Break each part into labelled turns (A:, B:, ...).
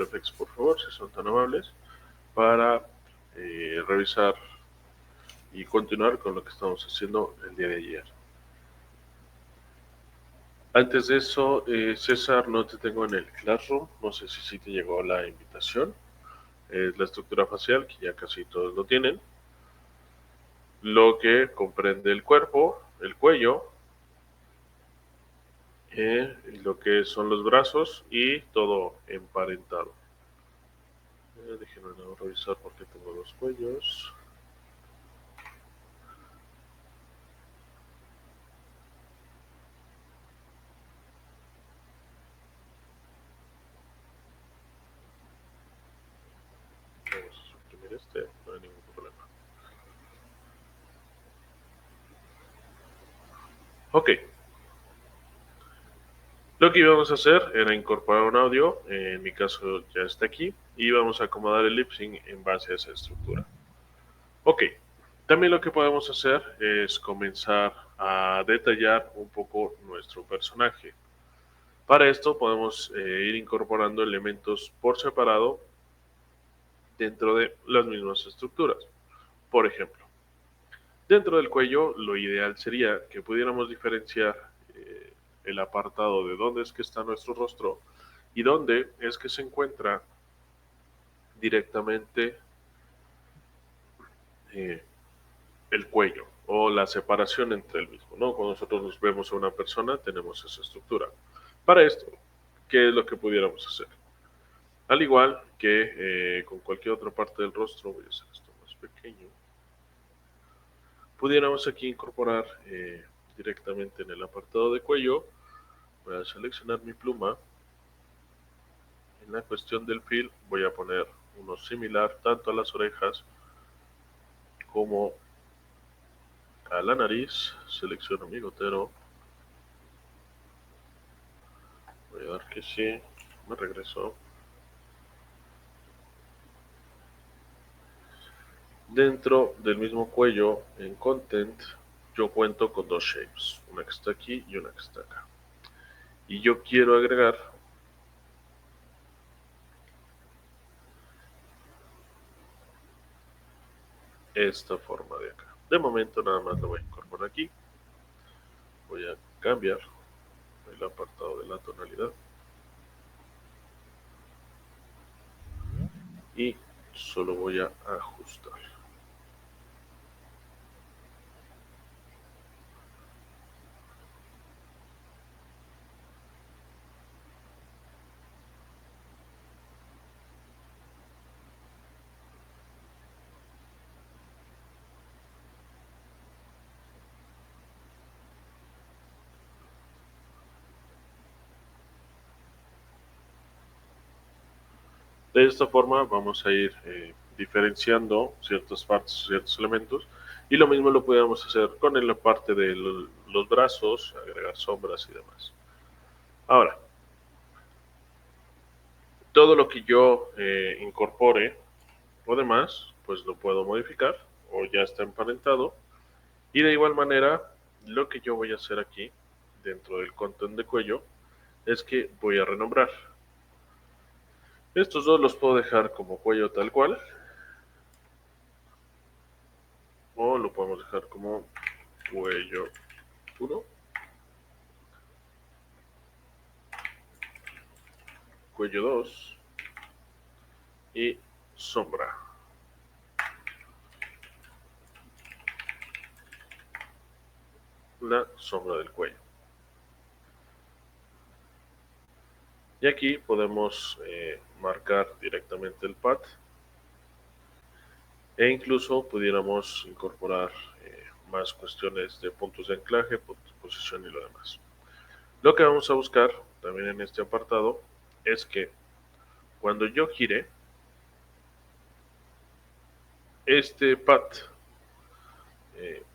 A: After Effects, por favor, si son tan amables, para revisar y continuar con lo que estamos haciendo el día de ayer. Antes de eso, César, no te tengo en el Classroom, no sé si te llegó la invitación. Es la estructura facial, que ya casi todos lo tienen, lo que comprende el cuerpo, el cuello, lo que son los brazos y todo emparentado. Déjenme revisar porque tengo dos cuellos. Vamos a suprimir este, no hay ningún problema. Ok. Lo que íbamos a hacer era incorporar un audio, en mi caso ya está aquí, y vamos a acomodar el lip sync en base a esa estructura. Ok, también lo que podemos hacer es comenzar a detallar un poco nuestro personaje. Para esto podemos ir incorporando elementos por separado dentro de las mismas estructuras. Por ejemplo, dentro del cuello lo ideal sería que pudiéramos diferenciar el apartado de dónde es que está nuestro rostro y dónde es que se encuentra directamente eh, el cuello o la separación entre el mismo, ¿no? Cuando nosotros nos vemos a una persona tenemos esa estructura. Para esto, ¿qué es lo que pudiéramos hacer? Al igual que con cualquier otra parte del rostro, voy a hacer esto más pequeño, pudiéramos aquí incorporar directamente en el apartado de cuello, voy a seleccionar mi pluma, en la cuestión del fill voy a poner uno similar tanto a las orejas como a la nariz, selecciono mi gotero, voy a dar que sí, me regreso. Dentro del mismo cuello, en Content, yo cuento con dos shapes, una que está aquí y una que está acá. Y yo quiero agregar esta forma de acá. De momento nada más lo voy a incorporar aquí. Voy a cambiar el apartado de la tonalidad. Y solo voy a ajustar. De esta forma vamos a ir diferenciando ciertas partes, ciertos elementos, y lo mismo lo podemos hacer con la parte de los brazos, agregar sombras y demás. Ahora, todo lo que yo incorpore o demás, pues lo puedo modificar o ya está emparentado. Y de igual manera, lo que yo voy a hacer aquí, dentro del content de cuello, es que voy a renombrar. Estos dos los puedo dejar como cuello tal cual, o lo podemos dejar como cuello 1, cuello 2 y sombra. La sombra del cuello. Y aquí podemos marcar directamente el pad e incluso pudiéramos incorporar más cuestiones de puntos de anclaje, posición y lo demás. Lo que vamos a buscar también en este apartado es que cuando yo gire este pad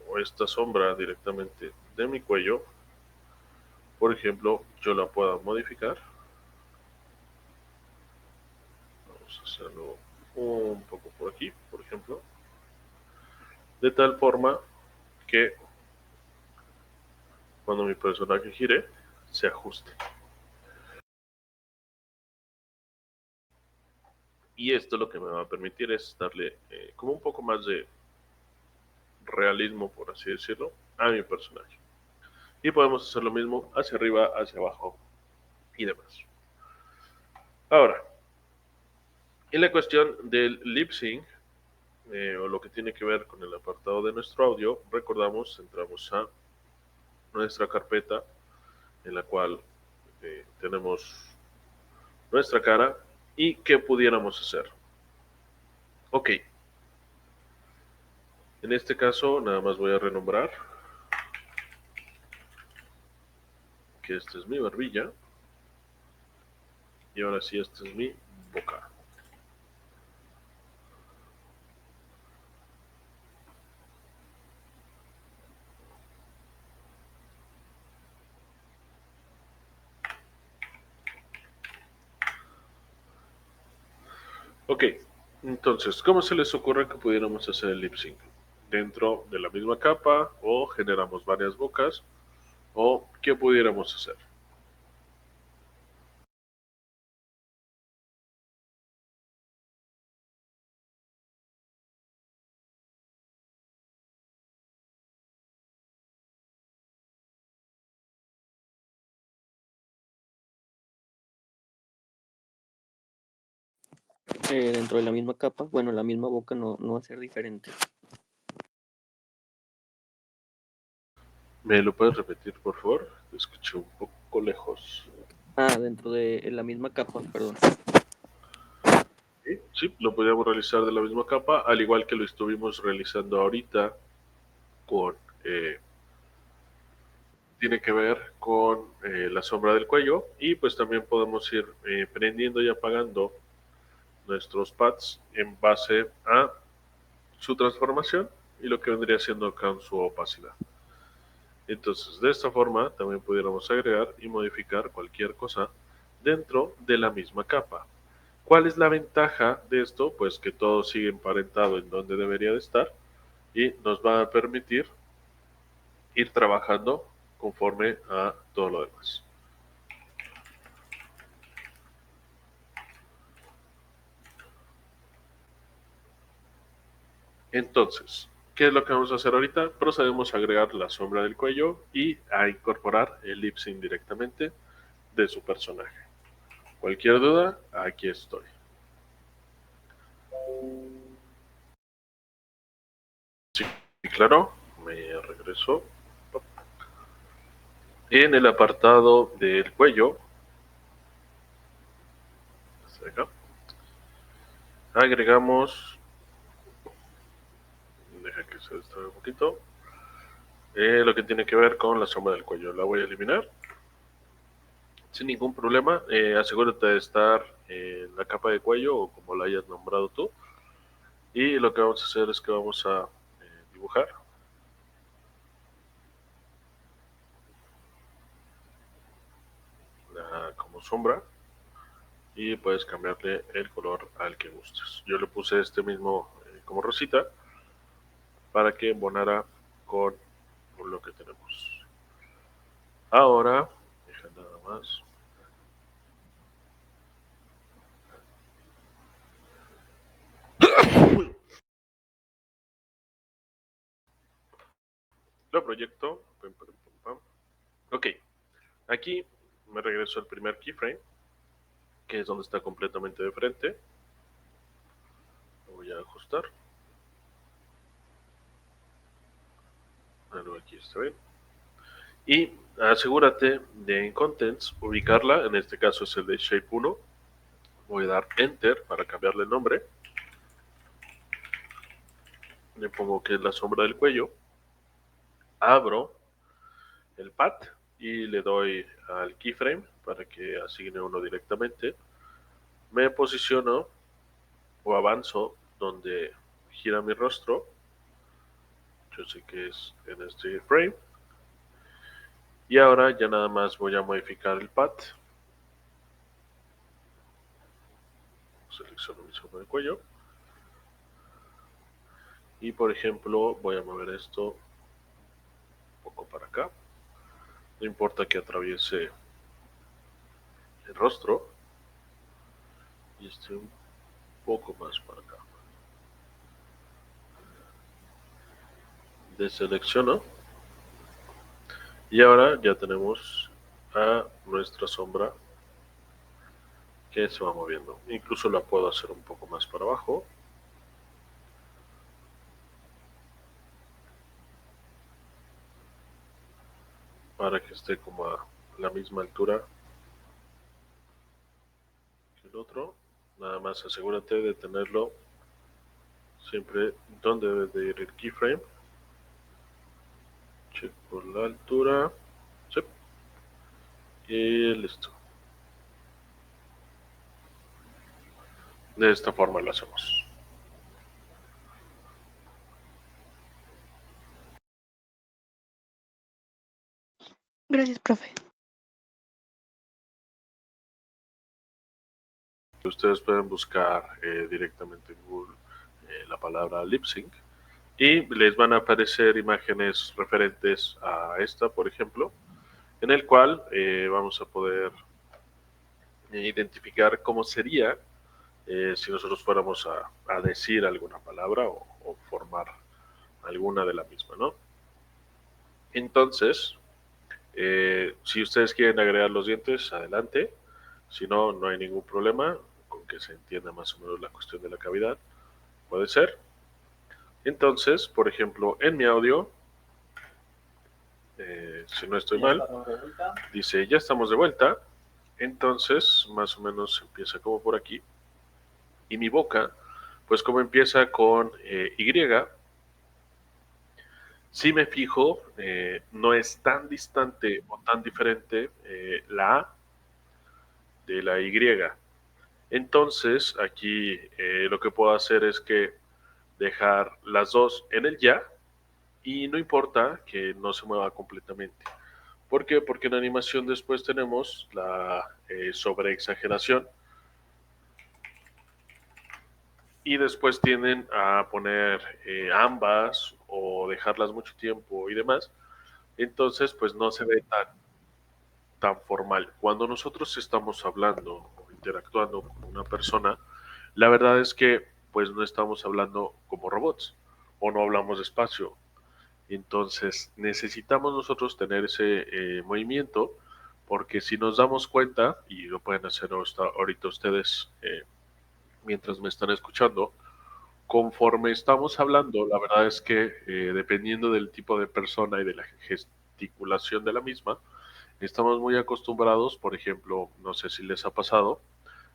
A: o esta sombra directamente de mi cuello, por ejemplo, yo la pueda modificar. Vamos a hacerlo un poco por aquí, por ejemplo, de tal forma que cuando mi personaje gire se ajuste. Y esto lo que me va a permitir es darle como un poco más de realismo, por así decirlo, a mi personaje. Y podemos hacer lo mismo hacia arriba, hacia abajo y demás. Ahora, en la cuestión del lip sync, o lo que tiene que ver con el apartado de nuestro audio, recordamos, entramos a nuestra carpeta en la cual tenemos nuestra cara y qué pudiéramos hacer. Ok, en este caso nada más voy a renombrar que esta es mi barbilla y ahora sí esta es mi boca. Ok, entonces, ¿cómo se les ocurre que pudiéramos hacer el lip sync? ¿Dentro de la misma capa o generamos varias bocas o qué pudiéramos hacer?
B: Dentro de la misma capa, bueno, la misma boca no va a ser diferente.
A: ¿Me lo puedes repetir, por favor? Te escuché un poco lejos.
B: Dentro de la misma capa, perdón.
A: Sí, sí, lo podríamos realizar de la misma capa, al igual que lo estuvimos realizando ahorita con, eh, tiene que ver con la sombra del cuello y pues también podemos ir prendiendo y apagando nuestros pads en base a su transformación y lo que vendría siendo con su opacidad. Entonces, de esta forma también pudiéramos agregar y modificar cualquier cosa dentro de la misma capa. ¿Cuál es la ventaja de esto? Pues que todo sigue emparentado en donde debería de estar y nos va a permitir ir trabajando conforme a todo lo demás. Entonces, ¿qué es lo que vamos a hacer ahorita? Procedemos a agregar la sombra del cuello y a incorporar el lip sync directamente de su personaje. Cualquier duda, aquí estoy. Sí, claro, me regreso. En el apartado del cuello, acá, agregamos, deja que se distraiga un poquito, lo que tiene que ver con la sombra del cuello. La voy a eliminar sin ningún problema. Asegúrate de estar en la capa de cuello o como la hayas nombrado tú. Y lo que vamos a hacer es que vamos a dibujar como sombra y puedes cambiarle el color al que gustes. Yo le puse este mismo como rosita para que embonara con lo que tenemos. Ahora, deja nada más. Lo proyecto. Pum, pum, pum, pum. Ok, aquí me regreso al primer keyframe, que es donde está completamente de frente. Lo voy a ajustar. Algo aquí está bien. Y asegúrate de en Contents ubicarla. En este caso es el de Shape 1. Voy a dar Enter para cambiarle el nombre. Le pongo que es la sombra del cuello. Abro el pad y le doy al keyframe para que asigne uno directamente. Me posiciono o avanzo donde gira mi rostro. Yo sé que es en este frame. Y ahora ya nada más voy a modificar el pad. Selecciono mi sombra del cuello. Y por ejemplo voy a mover esto un poco para acá. No importa que atraviese el rostro. Y este poco más para acá. Deselecciono. Y ahora ya tenemos a nuestra sombra que se va moviendo. Incluso la puedo hacer un poco más para abajo. Para que esté como a la misma altura que el otro. Nada más asegúrate de tenerlo siempre donde debe de ir el keyframe. Check por la altura. Sí. Y listo. De esta forma lo hacemos.
C: Gracias, profe.
A: Ustedes pueden buscar directamente en Google la palabra lip sync y les van a aparecer imágenes referentes a esta, por ejemplo, en el cual vamos a poder identificar cómo sería si nosotros fuéramos a decir alguna palabra o formar alguna de la misma, ¿no? Entonces, si ustedes quieren agregar los dientes, adelante. Si no, no hay ningún problema con que se entienda más o menos la cuestión de la cavidad. Puede ser. Entonces, por ejemplo, en mi audio, si no estoy mal, dice ya estamos de vuelta. Entonces, más o menos empieza como por aquí. Y mi boca, pues como empieza con Y, si me fijo, no es tan distante o tan diferente la A de la Y. Entonces, aquí lo que puedo hacer es que dejar las dos en el ya y no importa que no se mueva completamente. ¿Por qué? Porque en animación después tenemos la sobreexageración y después tienden a poner ambas o dejarlas mucho tiempo y demás. Entonces, pues no se ve tan formal. Cuando nosotros estamos hablando o interactuando con una persona, la verdad es que pues no estamos hablando como robots o no hablamos despacio. Entonces necesitamos nosotros tener ese movimiento porque si nos damos cuenta, y lo pueden hacer ahorita ustedes mientras me están escuchando, conforme estamos hablando, la verdad es que dependiendo del tipo de persona y de la gesticulación de la misma, estamos muy acostumbrados, por ejemplo, no sé si les ha pasado,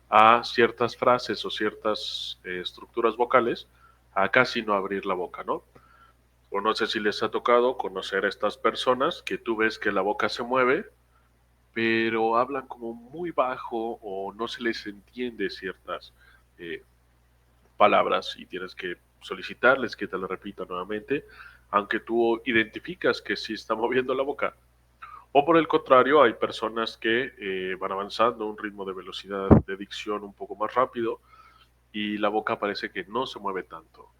A: a ciertas frases o ciertas estructuras vocales, a casi no abrir la boca, ¿no? O no sé si les ha tocado conocer a estas personas que tú ves que la boca se mueve, pero hablan como muy bajo o no se les entiende ciertas eh, palabras y tienes que solicitarles que te lo repita nuevamente, aunque tú identificas que sí está moviendo la boca. O por el contrario, hay personas que van avanzando a un ritmo de velocidad de dicción un poco más rápido y la boca parece que no se mueve tanto.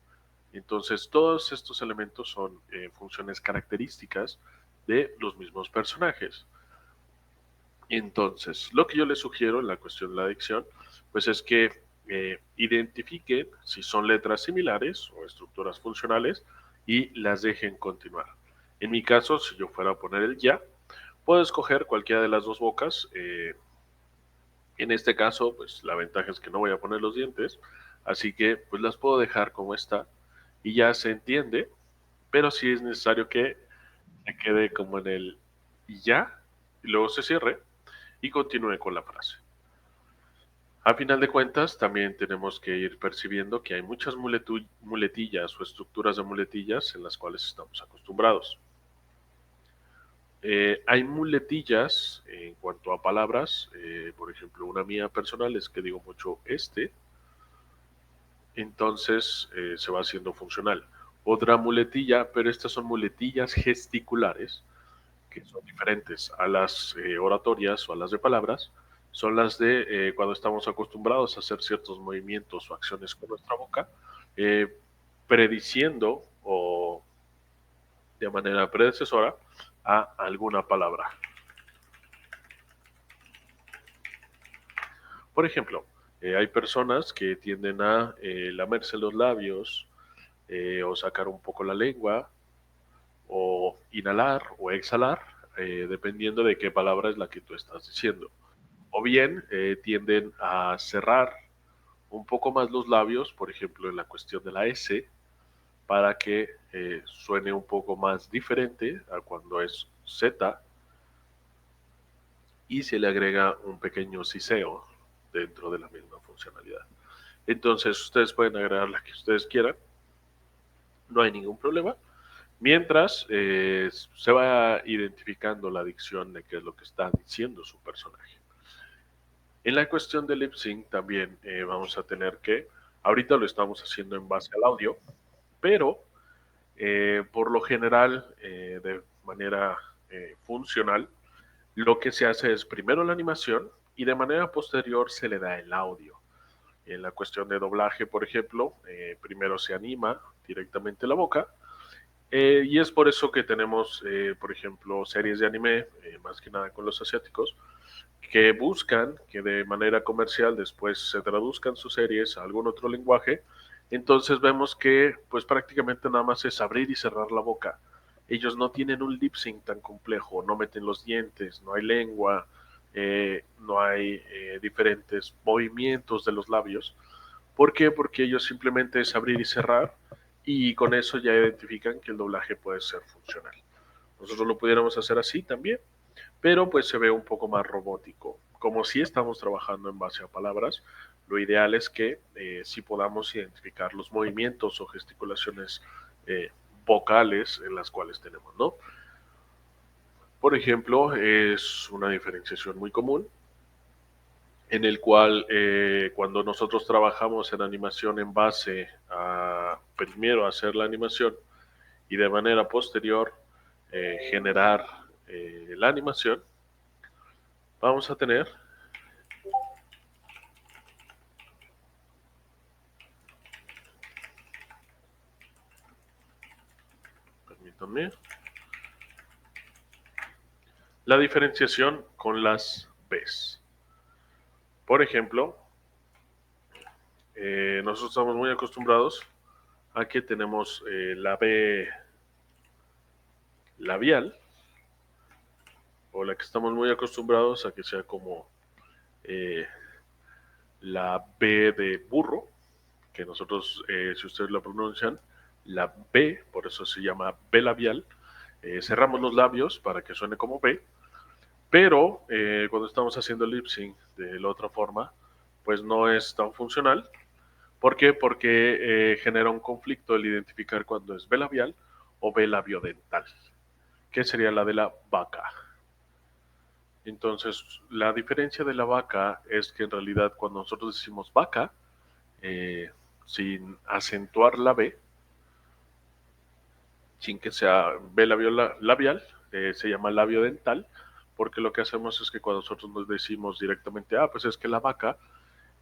A: Entonces, todos estos elementos son funciones características de los mismos personajes. Entonces, lo que yo les sugiero en la cuestión de la dicción, pues es que identifiquen si son letras similares o estructuras funcionales y las dejen continuar. En mi caso, si yo fuera a poner el ya, puedo escoger cualquiera de las dos bocas. En este caso, pues la ventaja es que no voy a poner los dientes, así que pues las puedo dejar como está y ya se entiende, pero sí es necesario que se quede como en el y ya, y luego se cierre y continúe con la frase. A final de cuentas, también tenemos que ir percibiendo que hay muchas muletillas o estructuras de muletillas en las cuales estamos acostumbrados. Hay muletillas en cuanto a palabras, por ejemplo, una mía personal es que digo mucho entonces se va haciendo funcional. Otra muletilla, pero estas son muletillas gesticulares, que son diferentes a las oratorias o a las de palabras, son las de cuando estamos acostumbrados a hacer ciertos movimientos o acciones con nuestra boca, eh, prediciendo o de manera predecesora a alguna palabra. Por ejemplo, Hay personas que tienden a lamerse los labios o sacar un poco la lengua o inhalar o exhalar, dependiendo de qué palabra es la que tú estás diciendo. O bien tienden a cerrar un poco más los labios, por ejemplo en la cuestión de la S, para que suene un poco más diferente a cuando es Z, y se le agrega un pequeño siseo dentro de la misma funcionalidad. Entonces ustedes pueden agregar la que ustedes quieran, no hay ningún problema, mientras se va identificando la dicción de qué es lo que está diciendo su personaje. En la cuestión del lip sync también vamos a tener que, ahorita lo estamos haciendo en base al audio, pero por lo general, de manera funcional, lo que se hace es primero la animación y de manera posterior se le da el audio. En la cuestión de doblaje, por ejemplo, primero se anima directamente la boca, y es por eso que tenemos, por ejemplo, series de anime, más que nada con los asiáticos, que buscan que de manera comercial después se traduzcan sus series a algún otro lenguaje. Entonces vemos que pues prácticamente nada más es abrir y cerrar la boca. Ellos no tienen un lip sync tan complejo, no meten los dientes, no hay lengua, no hay diferentes movimientos de los labios. ¿Por qué? Porque ellos simplemente es abrir y cerrar, y con eso ya identifican que el doblaje puede ser funcional. Nosotros lo pudiéramos hacer así también, pero pues se ve un poco más robótico. Como si estamos trabajando en base a palabras, lo ideal es que sí podamos identificar los movimientos o gesticulaciones vocales en las cuales tenemos, ¿no? Por ejemplo, es una diferenciación muy común en el cual cuando nosotros trabajamos en animación en base a primero hacer la animación y de manera posterior generar la animación, vamos a tener, permítanme, la diferenciación con las Bs. Por ejemplo, nosotros estamos muy acostumbrados a que tenemos la B labial, o la que estamos muy acostumbrados a que sea como eh, la B de burro, que nosotros, si ustedes la pronuncian, la B, por eso se llama B labial. Cerramos los labios para que suene como B, pero cuando estamos haciendo lip sync de la otra forma, pues no es tan funcional. ¿Por qué? Porque genera un conflicto el identificar cuando es B labial o B labiodental, que sería la de la vaca. Entonces, la diferencia de la vaca es que en realidad cuando nosotros decimos vaca, eh, sin acentuar la B, sin que sea B labial, se llama labio dental, porque lo que hacemos es que cuando nosotros nos decimos directamente, ah, pues es que la vaca,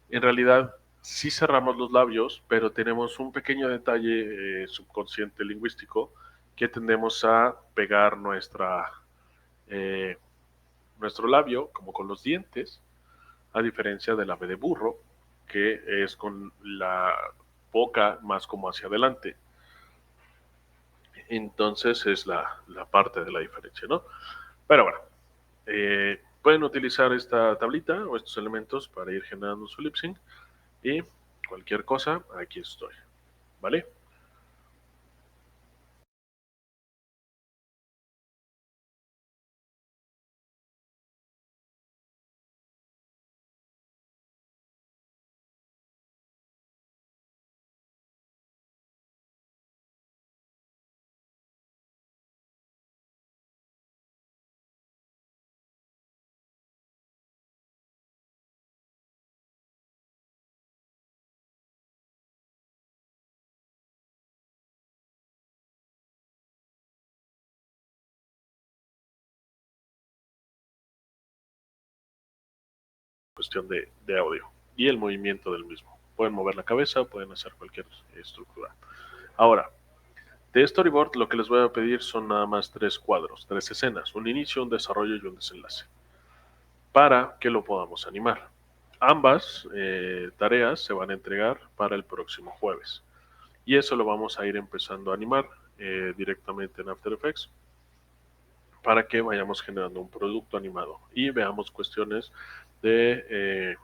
A: en realidad sí cerramos los labios, pero tenemos un pequeño detalle subconsciente lingüístico que tendemos a pegar eh, nuestro labio como con los dientes, a diferencia de la B de burro, que es con la boca más como hacia adelante. Entonces es la parte de la diferencia, ¿no? Pero bueno, pueden utilizar esta tablita o estos elementos para ir generando su lip sync, y cualquier cosa, aquí estoy, ¿vale? Cuestión de audio y el movimiento del mismo. Pueden mover la cabeza, pueden hacer cualquier estructura. Ahora, de storyboard lo que les voy a pedir son nada más 3 cuadros, 3 escenas, un inicio, un desarrollo y un desenlace, para que lo podamos animar. ambas tareas se van a entregar para el próximo jueves. Y eso lo vamos a ir empezando a animar directamente en After Effects para que vayamos generando un producto animado y veamos cuestiones de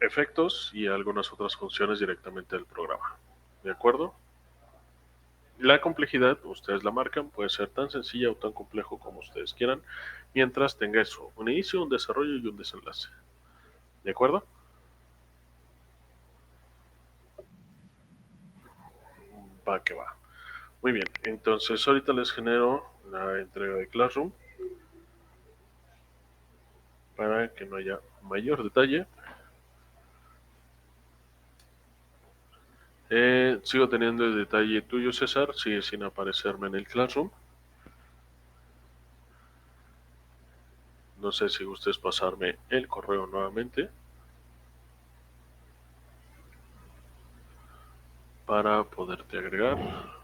A: efectos y algunas otras funciones directamente del programa. ¿De acuerdo? La complejidad, ustedes la marcan, puede ser tan sencilla o tan complejo como ustedes quieran, mientras tenga eso, un inicio, un desarrollo y un desenlace. ¿De acuerdo? Va que va. Muy bien, entonces ahorita les genero la entrega de Classroom para que no haya mayor detalle. Sigo teniendo el detalle tuyo, César, sigue sin aparecerme en el Classroom. No sé si gustes pasarme el correo nuevamente para poderte agregar.